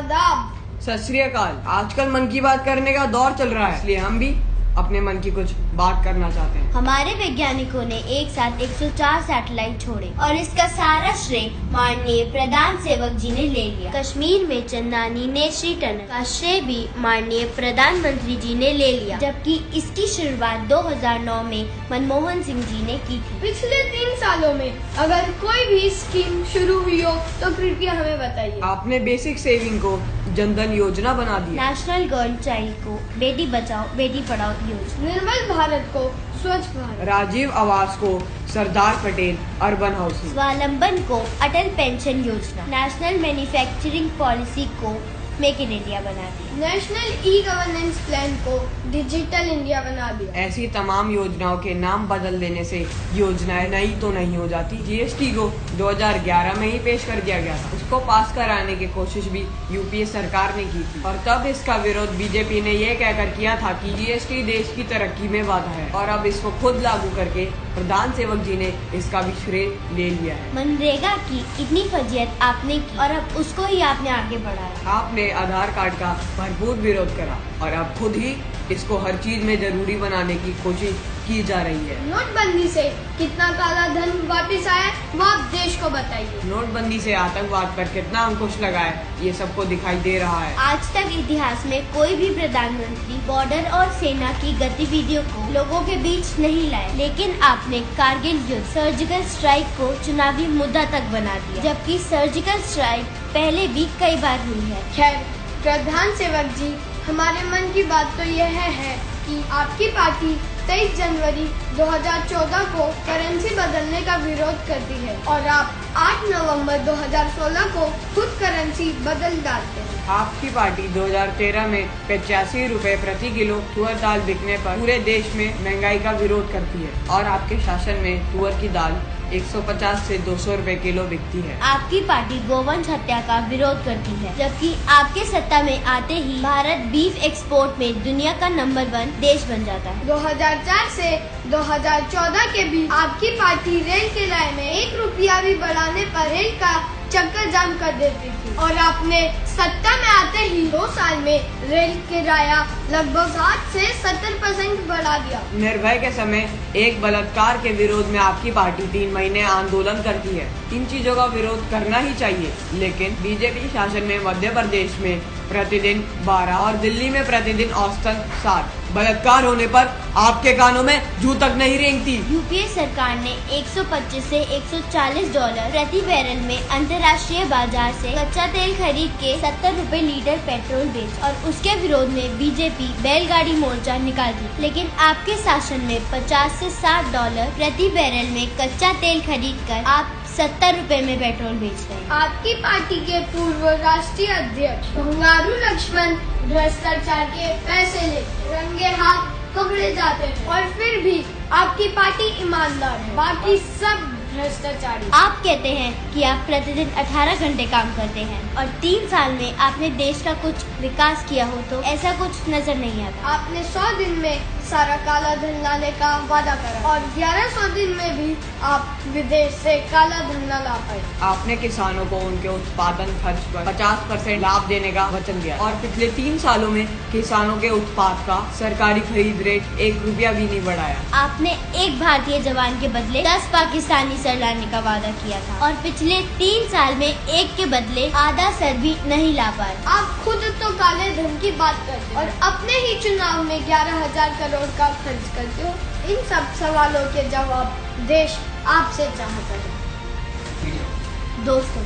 आदाब। सत श्री अकाल। आजकल मन की बात करने का दौर चल रहा है, इसलिए हम भी अपने मन की कुछ बात करना चाहते हैं। हमारे वैज्ञानिकों ने एक साथ 104 सैटेलाइट छोड़े और इसका सारा श्रेय माननीय प्रधान सेवक जी ने ले लिया। कश्मीर में चंदानी नेत्री टनल का श्रेय भी माननीय प्रधानमंत्री जी ने ले लिया, जबकि इसकी शुरुआत 2009 में मनमोहन सिंह जी ने की थी। पिछले 3 सालों में अगर कोई भी स्कीम शुरू हुई हो तो कृपया हमें बताइए। आपने बेसिक सेविंग को जनधन योजना बना दिया। नेशनल गर्ल चाइल्ड को बेटी बचाओ बेटी पढ़ाओ योजना, निर्मल भारत को स्वच्छ भारत, राजीव आवास को सरदार पटेल अर्बन हाउसिंग, स्वावलंबन को अटल पेंशन योजना, नेशनल मैन्युफैक्चरिंग पॉलिसी को मेक इन इंडिया बना दिया, नेशनल ई गवर्नेंस प्लान को डिजिटल इंडिया बना दिया। ऐसी तमाम योजनाओं के नाम बदल देने से योजनाएं नई तो नहीं हो जाती। जीएसटी को 2011 में ही पेश कर दिया गया था। उसको पास कराने की कोशिश भी यूपीए सरकार ने की थी और तब इसका विरोध बीजेपी ने ये कहकर किया था कि जीएसटी देश की तरक्की में बाधा है, और अब इसको खुद लागू करके प्रधान सेवक जी ने इसका भी श्रेय ले लिया है। मनरेगा की इतनी फजीयत आपने की और अब उसको ही आपने आगे बढ़ाया। आपने आधार कार्ड का भरपूर विरोध करा और अब खुद ही इसको हर चीज में जरूरी बनाने की कोशिश की जा रही है। नोटबंदी से कितना काला धन वापस आया वो आप देश को बताइए। नोटबंदी से आतंकवाद पर कितना अंकुश लगा है ये सबको दिखाई दे रहा है। आज तक इतिहास में कोई भी प्रधानमंत्री बॉर्डर और सेना की गतिविधियों को लोगों के बीच नहीं लाए, लेकिन आपने कारगिल युद्ध सर्जिकल स्ट्राइक को चुनावी मुद्दा तक बना दिया, जबकि सर्जिकल स्ट्राइक पहले भी कई बार हुई है। खैर प्रधान सेवक जी, हमारे मन की बात तो यह है कि आपकी पार्टी 23 जनवरी 2014 को करेंसी बदलने का विरोध करती है और आप 8 नवंबर 2016 को खुद करेंसी बदल डालते हैं। आपकी पार्टी 2013 में 85 रुपए प्रति किलो तुअर दाल बिकने पर पूरे देश में महंगाई का विरोध करती है और आपके शासन में तुअर की दाल 150 से 200 रुपए किलो बिकती है। आपकी पार्टी गोवंश हत्या का विरोध करती है, जबकि आपके सत्ता में आते ही भारत बीफ एक्सपोर्ट में दुनिया का नंबर 1 देश बन जाता है। 2004 से 2014 के बीच आपकी पार्टी रेल किराए में 1 रुपया भी बढ़ाने पर रेल का चक्कर जाम कर देती थी और आपने सत्ता में आते ही 2 साल में रेल किराया लगभग 60 से 70% बढ़ा दिया। निर्भया के समय एक बलात्कार के विरोध में आपकी पार्टी 3 महीने आंदोलन करती है। इन चीजों का विरोध करना ही चाहिए, लेकिन बीजेपी शासन में मध्य प्रदेश में प्रतिदिन 12 और दिल्ली में प्रतिदिन औसतन 7 बलात्कार होने पर आपके कानों में जू तक नहीं रेंगती। यूपीए सरकार ने 125 से $140 प्रति बैरल में अंतर्राष्ट्रीय बाजार से कच्चा तेल खरीद के 70 रुपए लीटर पेट्रोल बेचा और उसके विरोध में बीजेपी बैलगाड़ी मोर्चा निकाल दी, लेकिन आपके शासन में 50 से $60 प्रति बैरल में कच्चा तेल खरीद कर आप 70 रुपए में पेट्रोल बेच रहे हैं। आपकी पार्टी के पूर्व राष्ट्रीय अध्यक्ष बंगारू लक्ष्मण भ्रष्टाचार के पैसे लेके रंगे हाथ पकड़े जाते हैं और फिर भी आपकी पार्टी ईमानदार है, बाकी सब भ्रष्टाचारी। आप कहते हैं कि आप प्रतिदिन 18 घंटे काम करते हैं और 3 साल में आपने देश का कुछ विकास किया हो तो ऐसा कुछ नजर नहीं आता। आपने 100 दिन में सारा काला धन लाने का वादा करा और 1100 दिन में भी आप विदेश से काला धन न ला पाए। आपने किसानों को उनके उत्पादन खर्च पर 50% लाभ देने का वचन दिया और पिछले 3 सालों में किसानों के उत्पाद का सरकारी खरीद रेट 1 रुपया भी नहीं बढ़ाया। आपने एक भारतीय जवान के बदले 10 पाकिस्तानी सर लाने का वादा किया था और पिछले 3 साल में एक के बदले आधा सर भी नहीं ला पाए। आप खुद तो काले धन की बात करते और अपने ही चुनाव में 11,000 करोड़ का खर्च करते हो। इन सब सवालों के जवाब देश आपसे चाहता है। दोस्तों,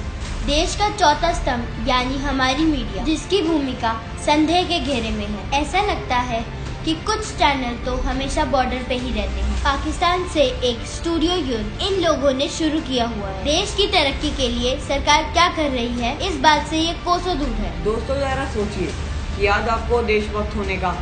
देश का चौथा स्तंभ यानी हमारी मीडिया, जिसकी भूमिका संदेह के घेरे में है। ऐसा लगता है कि कुछ चैनल तो हमेशा बॉर्डर पे ही रहते हैं। पाकिस्तान से एक स्टूडियो युद्ध इन लोगों ने शुरू किया हुआ है। देश की तरक्की के लिए सरकार क्या कर रही है, इस बात से ये कोसों दूर है। दोस्तों जरा सोचिए कि आज आपको देशभक्त होने का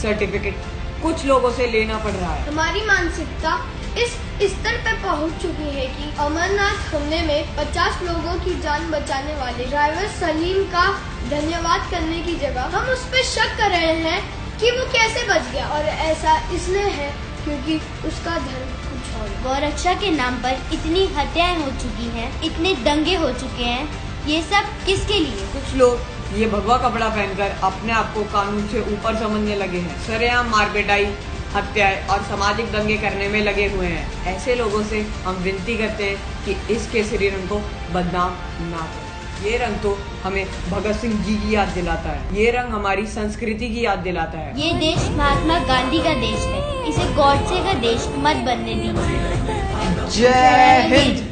सर्टिफिकेट कुछ लोगों से लेना पड़ रहा है। हमारी मानसिकता इस स्तर पर पहुंच चुकी है कि अमरनाथ हमले में 50 लोगों की जान बचाने वाले ड्राइवर सलीम का धन्यवाद करने की जगह हम उस पर शक कर रहे हैं कि वो कैसे बच गया, और ऐसा इसलिए है क्योंकि उसका धर्म कुछ और। गौरक्षा के नाम पर इतनी हत्याएं हो चुकी हैं, इतने दंगे हो चुके हैं, ये सब किसके लिए? कुछ लोग ये भगवा कपड़ा पहनकर अपने आप को कानून से ऊपर समझने लगे हैं। सरेआम मारपिटाई, हत्याएं और सामाजिक दंगे करने में लगे हुए हैं। ऐसे लोगों से हम विनती करते हैं कि इस केसरी रंग को बदनाम ना करें। ये रंग तो हमें भगत सिंह जी की याद दिलाता है। ये रंग हमारी संस्कृति की याद दिलाता है। ये देश महात्मा गांधी का देश है, इसे गॉडसे का देश मत बनने दीजिए। जय हिंद।